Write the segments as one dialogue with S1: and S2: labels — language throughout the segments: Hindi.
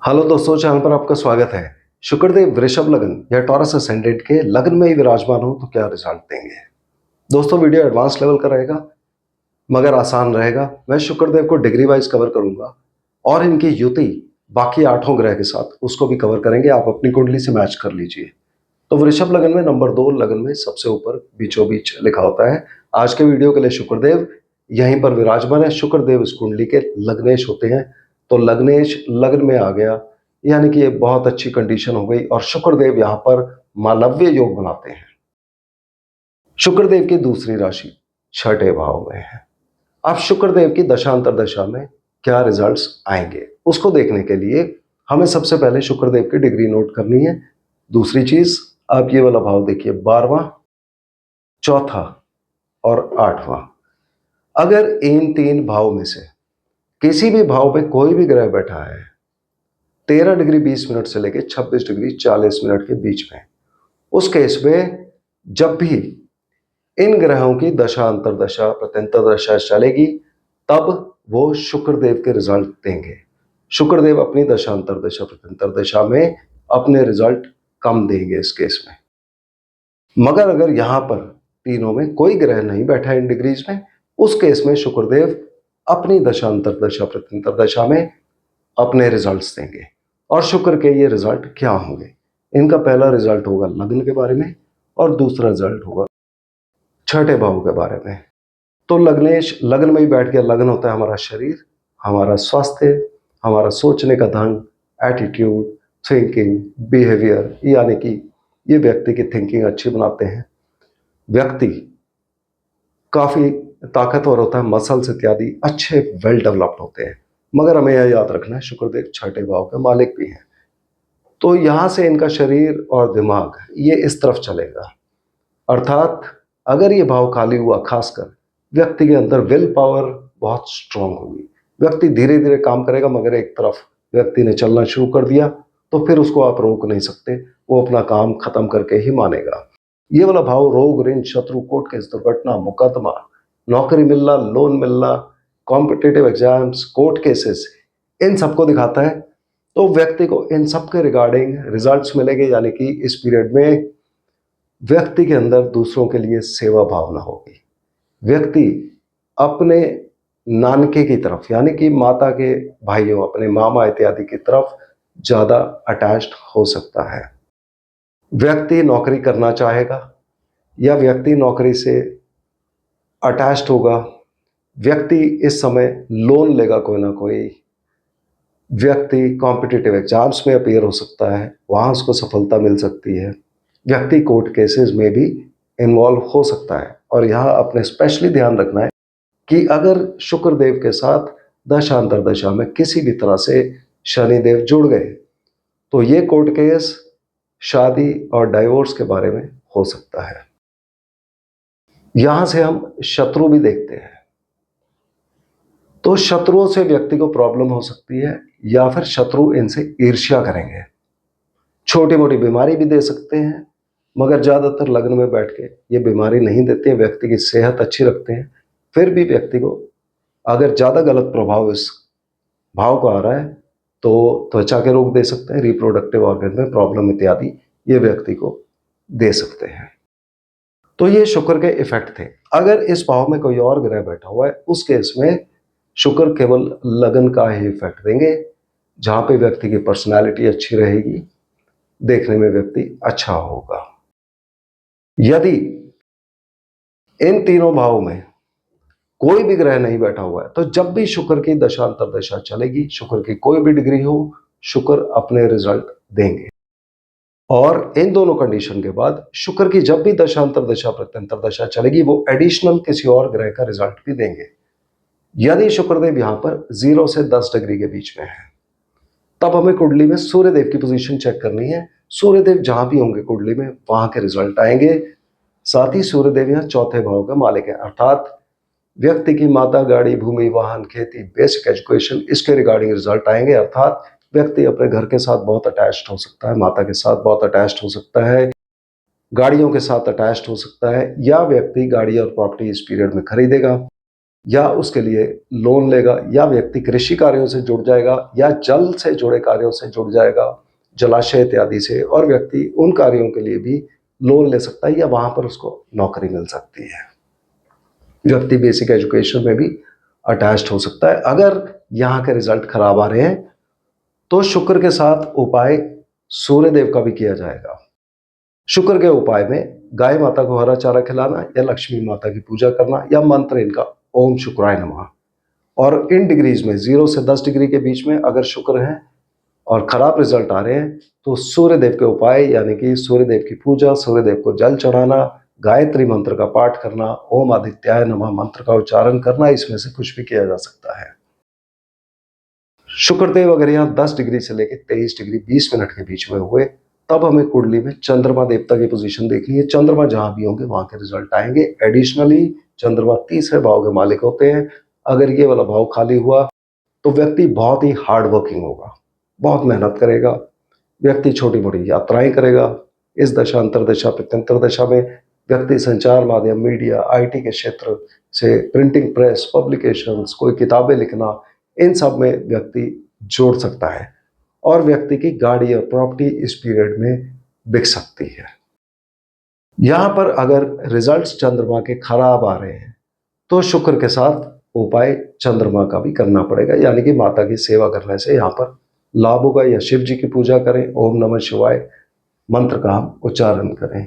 S1: हेलो दोस्तों, चैनल पर आपका स्वागत है। शुक्रदेव वृषभ लगन या टॉरस असेंडेंट के लगन में ही विराजमान हो तो क्या रिजल्ट देंगे। दोस्तों, वीडियो एडवांस लेवल का रहेगा मगर आसान रहेगा। मैं शुक्रदेव को डिग्री वाइज कवर करूंगा और इनकी युति बाकी 8 ग्रह के साथ उसको भी कवर करेंगे। आप अपनी कुंडली से मैच कर लीजिए। तो वृषभ लगन में नंबर 2 लगन में सबसे ऊपर बीचों बीच लिखा होता है। आज के वीडियो के लिए शुक्रदेव यहीं पर विराजमान है। शुक्रदेव इस कुंडली के लग्नेश होते हैं, तो लग्नेश लग्न में आ गया, यानी कि ये बहुत अच्छी कंडीशन हो गई और शुक्रदेव यहाँ पर मालव्य योग बनाते हैं। शुक्रदेव की दूसरी राशि छठे भाव में है। अब शुक्रदेव की दशांतर दशा में क्या रिजल्ट्स आएंगे उसको देखने के लिए हमें सबसे पहले शुक्रदेव की डिग्री नोट करनी है। दूसरी चीज, आप ये वाला भाव देखिए, 12वां, चौथा और 8वां। अगर इन 3 भाव में से किसी भी भाव में कोई भी ग्रह बैठा है 13 डिग्री 20 मिनट से लेकर 26 डिग्री 40 मिनट के बीच में, उस केस में जब भी इन ग्रहों की दशा अंतरदशा प्रत्यंतर दशा चलेगी तब वो शुक्रदेव के रिजल्ट देंगे। शुक्रदेव अपनी दशा अंतरदशा प्रत्यंतर दशा में अपने रिजल्ट कम देंगे इस केस में। मगर अगर यहां पर तीनों में कोई ग्रह नहीं बैठा इन डिग्रीज में, उस केस में शुक्रदेव अपनी दशा अंतरदशा प्रत्यंतर दशा में अपने रिजल्ट्स देंगे। और शुक्र के ये रिजल्ट क्या होंगे? इनका पहला रिजल्ट होगा लग्न के बारे में और दूसरा रिजल्ट होगा छठे भाव के बारे में। तो लग्नेश लग्न में ही बैठ गया। लग्न होता है हमारा शरीर, हमारा स्वास्थ्य, हमारा सोचने का ढंग, एटीट्यूड, थिंकिंग, बिहेवियर, यानी कि ये व्यक्ति की थिंकिंग अच्छी बनाते हैं। व्यक्ति काफी ताकतवर होता है, मसल्स इत्यादि अच्छे वेल डेवलप्ड होते हैं। मगर हमें यह याद रखना है शुक्रदेव छठे भाव के मालिक भी हैं, तो यहां से इनका शरीर और दिमाग ये इस तरफ चलेगा। अर्थात अगर ये भाव खाली हुआ, खासकर व्यक्ति के अंदर विल पावर बहुत स्ट्रांग होगी। व्यक्ति धीरे धीरे काम करेगा, मगर एक तरफ व्यक्ति ने चलना शुरू कर दिया तो फिर उसको आप रोक नहीं सकते, वो अपना काम खत्म करके ही मानेगा। ये वाला भाव रोग, ऋण, शत्रु, कोर्ट केस, दुर्घटना, मुकदमा, नौकरी मिलना, लोन मिलना, कॉम्पिटिटिव एग्जाम्स, कोर्ट केसेस, इन सबको दिखाता है। तो व्यक्ति को इन सब के रिगार्डिंग रिजल्ट्स मिलेंगे, यानी कि इस पीरियड में व्यक्ति के अंदर दूसरों के लिए सेवा भावना होगी। व्यक्ति अपने नानके की तरफ, यानी कि माता के भाइयों, अपने मामा इत्यादि की तरफ ज्यादा अटैच्ड हो सकता है। व्यक्ति नौकरी करना चाहेगा या व्यक्ति नौकरी से अटैच्ड होगा। व्यक्ति इस समय लोन लेगा, कोई ना कोई व्यक्ति कॉम्पिटिटिव एग्जाम्स में अपीयर हो सकता है, वहां उसको सफलता मिल सकती है। व्यक्ति कोर्ट केसेस में भी इन्वॉल्व हो सकता है। और यहाँ अपने स्पेशली ध्यान रखना है कि अगर शुक्रदेव के साथ दशांतर दशा में किसी भी तरह से शनिदेव जुड़ गए तो ये कोर्ट केस, शादी और डाइवोर्स के बारे में हो सकता है। यहां से हम शत्रु भी देखते हैं, तो शत्रुओं से व्यक्ति को प्रॉब्लम हो सकती है या फिर शत्रु इनसे ईर्ष्या करेंगे। छोटी मोटी बीमारी भी दे सकते हैं, मगर ज्यादातर लग्न में बैठ के ये बीमारी नहीं देते हैं, व्यक्ति की सेहत अच्छी रखते हैं। फिर भी व्यक्ति को अगर ज्यादा गलत प्रभाव इस भाव को आ रहा है तो त्वचा के रोग दे सकते हैं, रिप्रोडक्टिव ऑर्गन में प्रॉब्लम इत्यादि ये व्यक्ति को दे सकते हैं। तो ये शुक्र के इफेक्ट थे। अगर इस भाव में कोई और ग्रह बैठा हुआ है, उस केस में शुक्र केवल लगन का ही इफेक्ट देंगे, जहां पे व्यक्ति की पर्सनालिटी अच्छी रहेगी, देखने में व्यक्ति अच्छा होगा। यदि इन तीनों भावों में कोई भी ग्रह नहीं बैठा हुआ है तो जब भी शुक्र की दशांतर दशा चलेगी, शुक्र की कोई भी डिग्री हो, शुक्र अपने रिजल्ट देंगे। और इन दोनों कंडीशन के बाद शुक्र की जब भी दशांतर दशा प्रत्यंतर दशा चलेगी, वो एडिशनल किसी और ग्रह का रिजल्ट भी देंगे। यदि शुक्रदेव यहां पर 0 से 10 डिग्री के बीच में है, तब हमें कुंडली में सूर्यदेव की पोजीशन चेक करनी है। सूर्यदेव जहां भी होंगे कुंडली में वहां के रिजल्ट आएंगे। साथ ही सूर्यदेव यहाँ चौथे भाव का मालिक है, अर्थात व्यक्ति की माता, गाड़ी, भूमि, वाहन, खेती, बेसिक एजुकेशन, इसके रिगार्डिंग रिजल्ट आएंगे। अर्थात व्यक्ति अपने घर के साथ बहुत अटैच्ड हो सकता है, माता के साथ बहुत अटैच्ड हो सकता है, गाड़ियों के साथ अटैच्ड हो सकता है, या व्यक्ति गाड़ी और प्रॉपर्टी इस पीरियड में खरीदेगा। या उसके लिए लोन लेगा, या व्यक्ति कृषि कार्यों से जुड़ जाएगा, या जल से जुड़े कार्यों से जुड़ जाएगा, जलाशय इत्यादि से, और व्यक्ति उन कार्यों के लिए भी लोन ले सकता है या वहां पर उसको नौकरी मिल सकती है। व्यक्ति बेसिक एजुकेशन में भी अटैच्ड हो सकता है। अगर यहाँ के रिजल्ट खराब आ रहे हैं तो शुक्र के साथ उपाय सूर्य देव का भी किया जाएगा। शुक्र के उपाय में गाय माता को हरा चारा खिलाना, या लक्ष्मी माता की पूजा करना, या मंत्र इनका ओम शुक्राय नमः। और इन डिग्रीज में 0 से 10 डिग्री के बीच में अगर शुक्र है और खराब रिजल्ट आ रहे हैं तो सूर्य देव के उपाय यानी कि सूर्य देव की पूजा, सूर्य देव को जल चढ़ाना, गायत्री मंत्र का पाठ करना, ओम आदित्याय नमः मंत्र का उच्चारण करना, इसमें से कुछ भी किया जा सकता है। शुक्रदेव अगर यहाँ 10 डिग्री से लेकर 23 डिग्री 20 मिनट के बीच में हुए, तब हमें कुंडली में चंद्रमा देवता की पोजीशन देखनी है। चंद्रमा जहां भी होंगे वहां के रिजल्ट आएंगे। एडिशनली चंद्रमा तीसरे भाव के मालिक होते हैं। अगर ये वाला भाव खाली हुआ तो व्यक्ति बहुत ही हार्ड वर्किंग होगा, बहुत मेहनत करेगा, व्यक्ति छोटी मोटी यात्राएं करेगा। इस दशा अंतरदशा प्रत्यंतर दशा में व्यक्ति संचार माध्यम, मीडिया, आईटी के क्षेत्र से, प्रिंटिंग प्रेस, पब्लिकेशंस, कोई किताबें लिखना, इन सब में व्यक्ति जोड़ सकता है, और व्यक्ति की गाड़ी और प्रॉपर्टी इस पीरियड में बिक सकती है। यहां पर अगर रिजल्ट्स चंद्रमा के खराब आ रहे हैं तो शुक्र के साथ उपाय चंद्रमा का भी करना पड़ेगा, यानी कि माता की सेवा करने से यहाँ पर लाभ होगा। या शिव जी की पूजा करें, ओम नमः शिवाय मंत्र का हम उच्चारण करें।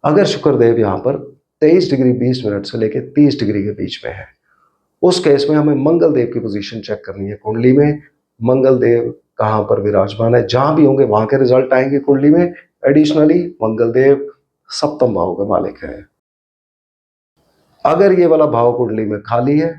S1: अगर शुक्रदेव यहाँ पर 23 डिग्री 20 मिनट से लेकर 30 डिग्री के बीच में है, उस केस में हमें मंगल देव की पोजीशन चेक करनी है। कुंडली में मंगल देव कहां पर विराजमान है, जहां भी होंगे वहां के रिजल्ट आएंगे कुंडली में। एडिशनली मंगल देव सप्तम भाव का मालिक है। अगर ये वाला भाव कुंडली में खाली है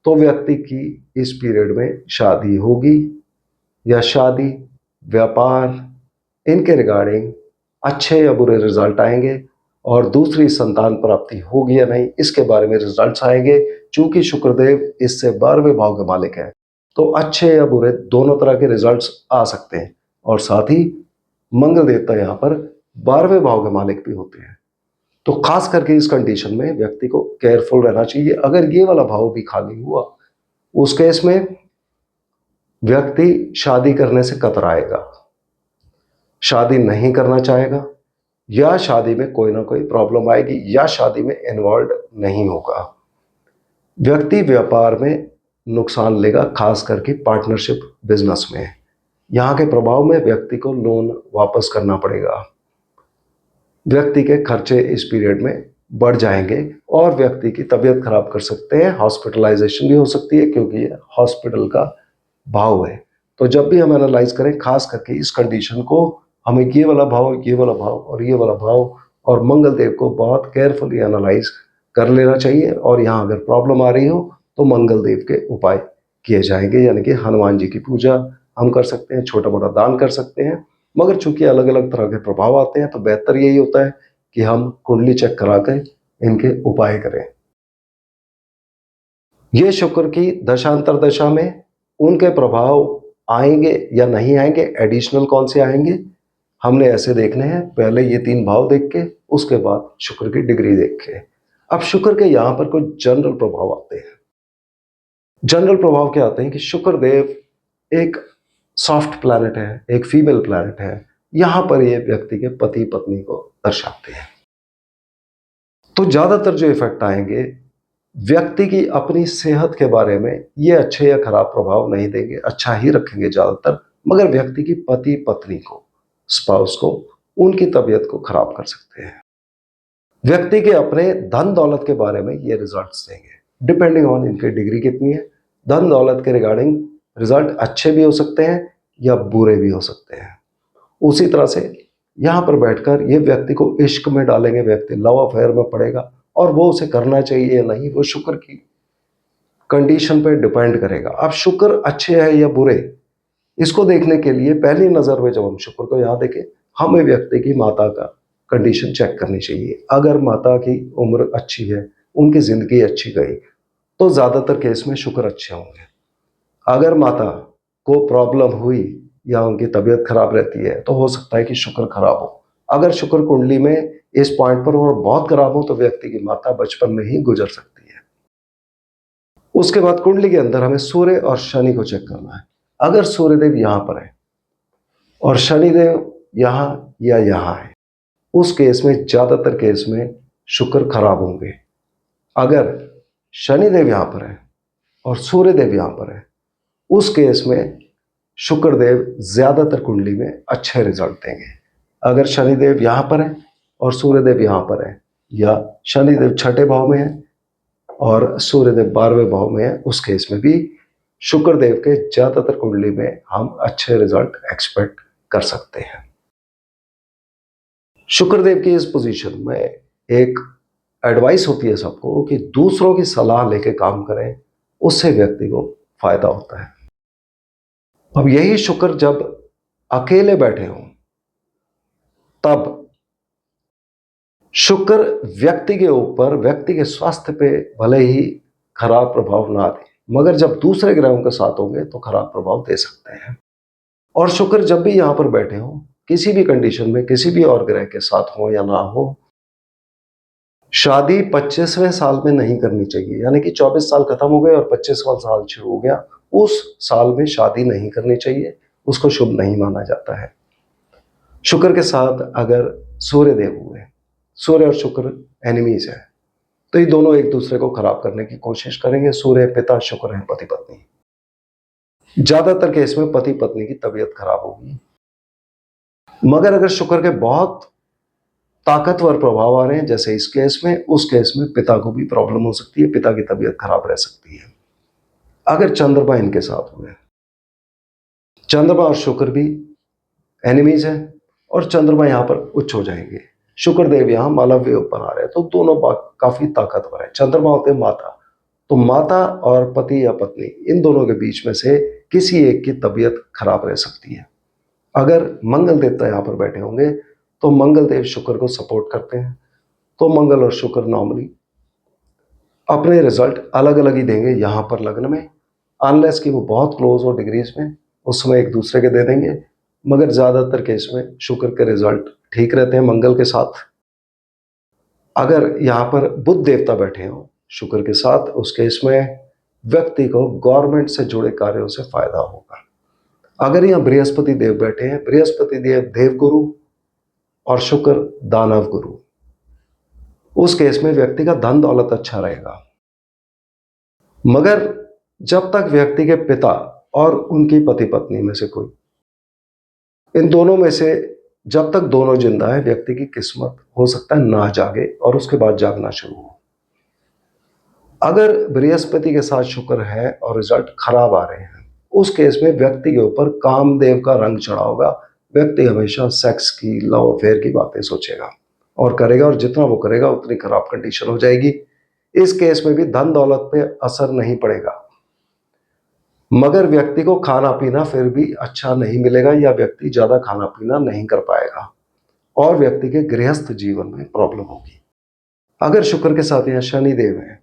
S1: तो व्यक्ति की इस पीरियड में शादी होगी, या शादी, व्यापार, इनके रिगार्डिंग अच्छे या बुरे रिजल्ट आएंगे, और दूसरी संतान प्राप्ति होगी या नहीं इसके बारे में रिजल्ट्स आएंगे। चूंकि शुक्रदेव इससे 12वें भाव के मालिक है तो अच्छे या बुरे दोनों तरह के रिजल्ट्स आ सकते हैं। और साथ ही मंगल देवता यहाँ पर 12वें भाव के मालिक भी होते हैं। तो खास करके इस कंडीशन में व्यक्ति को केयरफुल रहना चाहिए। अगर ये वाला भाव भी खाली हुआ उस केस में व्यक्ति शादी करने से कतराएगा, शादी नहीं करना चाहेगा, या शादी में कोई ना कोई प्रॉब्लम आएगी, या शादी में इन्वॉल्व नहीं होगा। व्यक्ति व्यापार में नुकसान लेगा, खास करके पार्टनरशिप बिजनेस में। यहाँ के प्रभाव में व्यक्ति को लोन वापस करना पड़ेगा। व्यक्ति के खर्चे इस पीरियड में बढ़ जाएंगे, और व्यक्ति की तबीयत खराब कर सकते हैं। हॉस्पिटलाइजेशन भी हो सकती है क्योंकि ये हॉस्पिटल का भाव है। तो जब भी हम एनालाइज करें, खास करके इस कंडीशन को, हमें ये वाला भाव, ये वाला भाव और ये वाला भाव और मंगल देव को बहुत केयरफुली एनालाइज कर लेना चाहिए। और यहाँ अगर प्रॉब्लम आ रही हो तो मंगल देव के उपाय किए जाएंगे, यानी कि हनुमान जी की पूजा हम कर सकते हैं, छोटा मोटा दान कर सकते हैं। मगर चूंकि अलग अलग तरह के प्रभाव आते हैं तो बेहतर यही होता है कि हम कुंडली चेक करा के इनके उपाय करें। ये शुक्र की दशांतर दशा में उनके प्रभाव आएंगे या नहीं आएंगे, एडिशनल कौन से आएंगे, हमने ऐसे देखने हैं। पहले ये 3 भाव देख के, उसके बाद शुक्र की डिग्री देख के। अब शुक्र के यहाँ पर कुछ जनरल प्रभाव आते हैं। जनरल प्रभाव क्या आते हैं कि शुक्र देव एक सॉफ्ट प्लैनेट है, एक फीमेल प्लैनेट है। यहां पर ये व्यक्ति के पति पत्नी को दर्शाते हैं। तो ज्यादातर जो इफेक्ट आएंगे व्यक्ति की अपनी सेहत के बारे में, ये अच्छे या खराब प्रभाव नहीं देंगे, अच्छा ही रखेंगे ज्यादातर। मगर व्यक्ति की पति पत्नी को, स्पाउस को, उनकी तबीयत को खराब कर सकते हैं। व्यक्ति के अपने धन दौलत के बारे में ये रिजल्ट्स देंगे, डिपेंडिंग ऑन इनकी डिग्री कितनी है। धन दौलत के रिगार्डिंग रिजल्ट अच्छे भी हो सकते हैं या बुरे भी हो सकते हैं। उसी तरह से यहाँ पर बैठकर ये व्यक्ति को इश्क में डालेंगे, व्यक्ति लव अफेयर में पड़ेगा, और वो उसे करना चाहिए या नहीं वो शुक्र की कंडीशन पे डिपेंड करेगा। अब शुक्र अच्छे है या बुरे, इसको देखने के लिए पहली नजर में जब हम शुक्र को यहाँ देखें, हमें व्यक्ति की माता का कंडीशन चेक करनी चाहिए। अगर माता की उम्र अच्छी है, उनकी जिंदगी अच्छी गई, तो ज्यादातर केस में शुक्र अच्छे होंगे। अगर माता को प्रॉब्लम हुई या उनकी तबीयत खराब रहती है तो हो सकता है कि शुक्र खराब हो। अगर शुक्र कुंडली में इस पॉइंट पर और बहुत खराब हो तो व्यक्ति की माता बचपन में ही गुजर सकती है। उसके बाद कुंडली के अंदर हमें सूर्य और शनि को चेक करना है। अगर सूर्यदेव यहां पर है और शनिदेव यहां या यहां है, उस केस में ज्यादातर केस में शुक्र खराब होंगे। अगर शनिदेव यहां पर है और सूर्यदेव यहां पर है, उस केस में शुक्रदेव ज्यादातर कुंडली में अच्छे रिजल्ट देंगे। अगर शनिदेव यहां पर है और सूर्यदेव यहां पर है, या शनिदेव छठे भाव में है और सूर्यदेव 12वें भाव में है, उस केस में भी शुक्रदेव के ज्यादातर कुंडली में हम अच्छे रिजल्ट एक्सपेक्ट कर सकते हैं। शुक्रदेव की इस पोजीशन में एक एडवाइस होती है सबको कि दूसरों की सलाह लेके काम करें, उससे व्यक्ति को फायदा होता है। अब यही शुक्र जब अकेले बैठे हों, तब शुक्र व्यक्ति के ऊपर, व्यक्ति के स्वास्थ्य पे भले ही खराब प्रभाव ना दे, मगर जब दूसरे ग्रहों के साथ होंगे तो खराब प्रभाव दे सकते हैं। और शुक्र जब भी यहां पर बैठे हो, किसी भी कंडीशन में किसी भी और ग्रह के साथ हो या ना हो, शादी 25वें साल में नहीं करनी चाहिए। यानी कि 24 साल खत्म हो गए और 25वां साल शुरू हो गया, उस साल में शादी नहीं करनी चाहिए, उसको शुभ नहीं माना जाता है। शुक्र के साथ अगर सूर्यदेव हुए, सूर्य और शुक्र एनिमीज है, तो ये दोनों एक दूसरे को खराब करने की कोशिश करेंगे। सूर्य पिता, शुक्र है पति पत्नी। ज्यादातर केस में पति पत्नी की तबीयत खराब होगी। मगर अगर शुक्र के बहुत ताकतवर प्रभाव आ रहे हैं, जैसे इस केस में, उस केस में पिता को भी प्रॉब्लम हो सकती है, पिता की तबीयत खराब रह सकती है। अगर चंद्रमा इनके साथ हुए, चंद्रमा और शुक्र भी एनिमीज है और चंद्रमा यहां पर उच्च हो जाएंगे, शुक्रदेव यहां मालव्य बना रहे हैं, तो दोनों काफी ताकतवर है। चंद्रमा होते हैं माता, तो माता और पति या पत्नी, इन दोनों के बीच में से किसी एक की तबीयत खराब रह सकती है। अगर मंगल देवता यहां पर बैठे होंगे, तो मंगल देव शुक्र को सपोर्ट करते हैं, तो मंगल और शुक्र नॉर्मली अपने रिजल्ट अलग अलग ही देंगे यहां पर लग्न में, अनलेस कि वो बहुत क्लोज हो डिग्रीज में, उस समय एक दूसरे के दे देंगे। मगर ज्यादातर केस में शुक्र के रिजल्ट ठीक रहते हैं मंगल के साथ। अगर यहां पर बुध देवता बैठे हो शुक्र के साथ, उस केस में व्यक्ति को गवर्नमेंट से जुड़े कार्यों से फायदा होगा। अगर यहाँ बृहस्पति देव बैठे हैं, बृहस्पति देव देवगुरु और शुक्र दानव गुरु, उस केस में व्यक्ति का धन दौलत अच्छा रहेगा। मगर जब तक व्यक्ति के पिता और उनकी पति पत्नी में से कोई, इन दोनों में से जब तक दोनों जिंदा है, व्यक्ति की किस्मत हो सकता है ना जागे और उसके बाद जागना शुरू हो। अगर बृहस्पति के साथ शुक्र है और रिजल्ट खराब आ रहे हैं, उस केस में व्यक्ति के ऊपर कामदेव का रंग चढ़ा होगा। व्यक्ति हमेशा सेक्स की, लव अफेयर की बातें सोचेगा और करेगा, और जितना वो करेगा उतनी खराब कंडीशन हो जाएगी। इस केस में भी धन दौलत पे असर नहीं पड़ेगा, मगर व्यक्ति को खाना पीना फिर भी अच्छा नहीं मिलेगा, या व्यक्ति ज्यादा खाना पीना नहीं कर पाएगा और व्यक्ति के गृहस्थ जीवन में प्रॉब्लम होगी। अगर शुक्र के साथ यहाँ शनि देव है,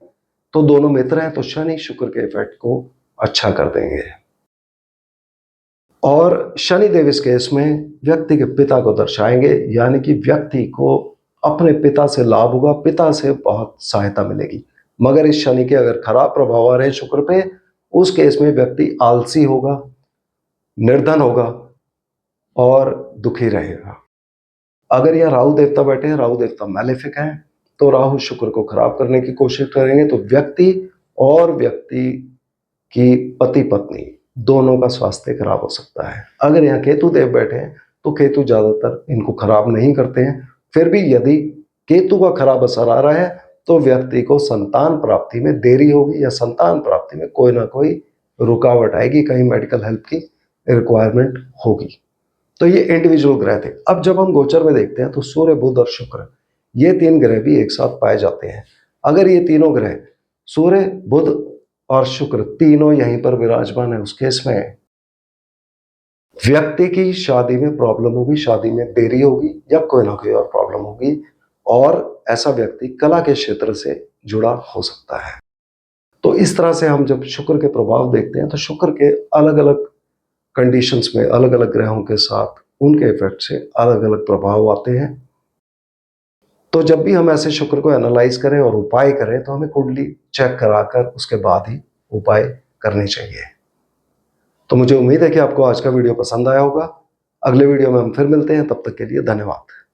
S1: तो दोनों मित्र हैं, तो शनि शुक्र के इफेक्ट को अच्छा कर देंगे। और शनि देव इस केस में व्यक्ति के पिता को दर्शाएंगे, यानी कि व्यक्ति को अपने पिता से लाभ होगा, पिता से बहुत सहायता मिलेगी। मगर इस शनि के अगर खराब प्रभाव आ रहे हैं शुक्र पे, उस केस में व्यक्ति आलसी होगा, निर्धन होगा और दुखी रहेगा। अगर यह राहु देवता बैठे हैं, राहु देवता मैलेफिक हैं, तो राहु शुक्र को खराब करने की कोशिश करेंगे, तो व्यक्ति और व्यक्ति की पति पत्नी दोनों का स्वास्थ्य खराब हो सकता है। अगर यहाँ केतु देव बैठे हैं, तो केतु ज्यादातर इनको खराब नहीं करते हैं। फिर भी यदि केतु का खराब असर आ रहा है, तो व्यक्ति को संतान प्राप्ति में देरी होगी, या संतान प्राप्ति में कोई ना कोई रुकावट आएगी, कहीं मेडिकल हेल्प की रिक्वायरमेंट होगी। तो ये इंडिविजुअल ग्रह थे। अब जब हम गोचर में देखते हैं, तो सूर्य, बुध और शुक्र, ये तीन ग्रह भी एक साथ पाए जाते हैं। अगर ये तीनों ग्रह, सूर्य, बुध और शुक्र, तीनों यहीं पर विराजमान है, उस केस में व्यक्ति की शादी में प्रॉब्लम होगी, शादी में देरी होगी, या कोई ना कोई और प्रॉब्लम होगी, और ऐसा व्यक्ति कला के क्षेत्र से जुड़ा हो सकता है। तो इस तरह से हम जब शुक्र के प्रभाव देखते हैं, तो शुक्र के अलग अलग कंडीशंस में, अलग अलग ग्रहों के साथ उनके इफेक्ट से अलग अलग प्रभाव आते हैं। तो जब भी हम ऐसे शुक्र को एनालाइज करें और उपाय करें, तो हमें कुंडली चेक कराकर उसके बाद ही उपाय करने चाहिए। तो मुझे उम्मीद है कि आपको आज का वीडियो पसंद आया होगा। अगले वीडियो में हम फिर मिलते हैं, तब तक के लिए धन्यवाद।